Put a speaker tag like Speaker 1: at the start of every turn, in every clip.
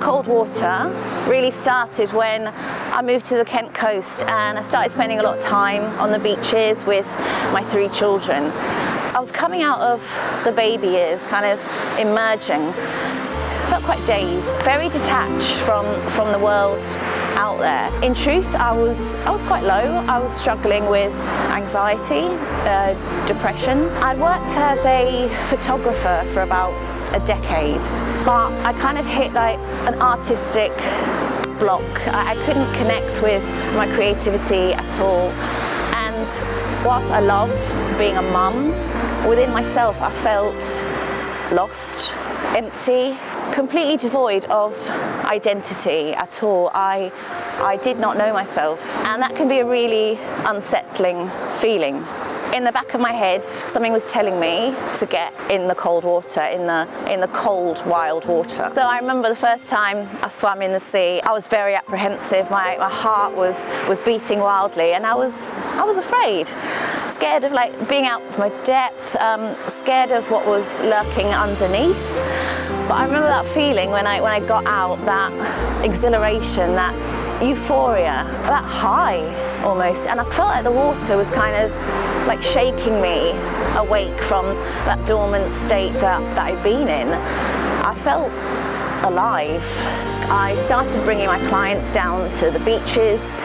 Speaker 1: cold water really started when I moved to the Kent coast and I started spending a lot of time on the beaches with my 3 children. I was coming out of the baby years, kind of emerging. I felt quite dazed, very detached from the world out there. In truth, I was quite low. I was struggling with anxiety, depression. I'd worked as a photographer for about a decade, but I kind of hit like an artistic block. I couldn't connect with my creativity at all. And whilst I love being a mum, within myself I felt lost, empty, completely devoid of identity at all. I did not know myself, and that can be a really unsettling feeling. In the back of my head, something was telling me to get in the cold water, in the cold, wild water. So I remember the first time I swam in the sea, I was very apprehensive. My heart was beating wildly, and I was afraid, scared of like being out of my depth, scared of what was lurking underneath. But I remember that feeling when I got out, that exhilaration, that euphoria, that high almost, and I felt like the water was kind of like shaking me awake from that dormant state that I'd been in. I felt alive. I started bringing my clients down to the beaches.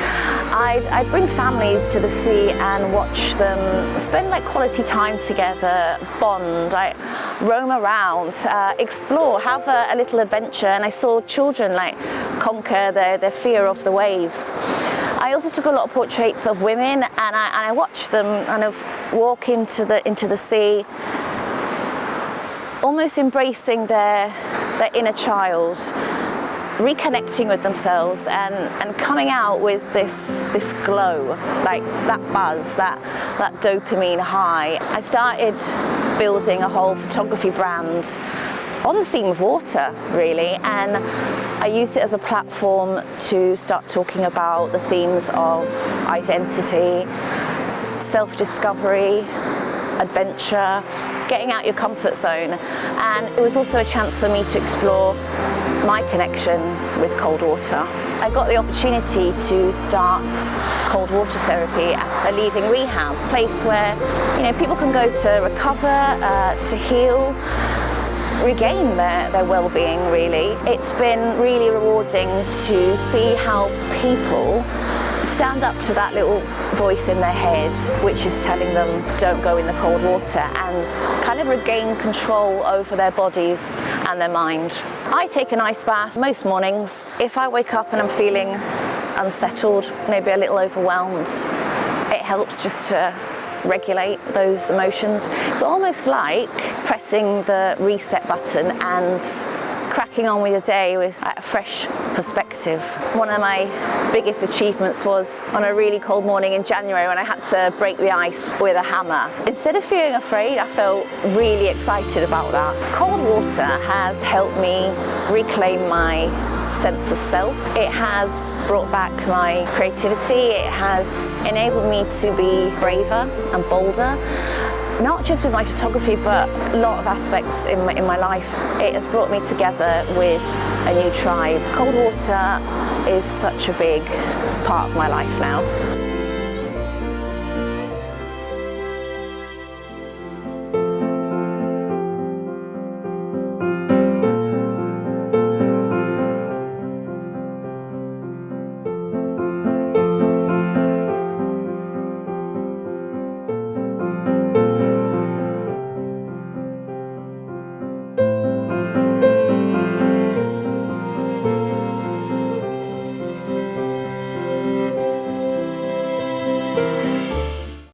Speaker 1: I'd bring families to the sea and watch them spend like quality time together, bond, roam around, explore, have a little adventure, and I saw children like conquer their fear of the waves. I also took a lot of portraits of women, and I watched them kind of walk into the sea, almost embracing their inner child, reconnecting with themselves, and coming out with this glow, like that buzz, that dopamine high. I started building a whole photography brand on the theme of water, really, and I used it as a platform to start talking about the themes of identity, self-discovery, adventure, getting out your comfort zone. And it was also a chance for me to explore my connection with cold water. I got the opportunity to start cold water therapy at a leading rehab, a place where people can go to recover, to heal, regain their well-being, really. It's been really rewarding to see how people stand up to that little voice in their head which is telling them don't go in the cold water, and kind of regain control over their bodies and their mind. I take an ice bath most mornings. If I wake up and I'm feeling unsettled, maybe a little overwhelmed, it helps just to regulate those emotions. It's almost like pressing the reset button and cracking on with your day with a fresh perspective. One of my biggest achievements was on a really cold morning in January when I had to break the ice with a hammer. Instead of feeling afraid, I felt really excited about that. Cold water has helped me reclaim my sense of self. It has brought back my creativity. It has enabled me to be braver and bolder, not just with my photography, but a lot of aspects in my life. It has brought me together with a new tribe. Cold water is such a big part of my life now.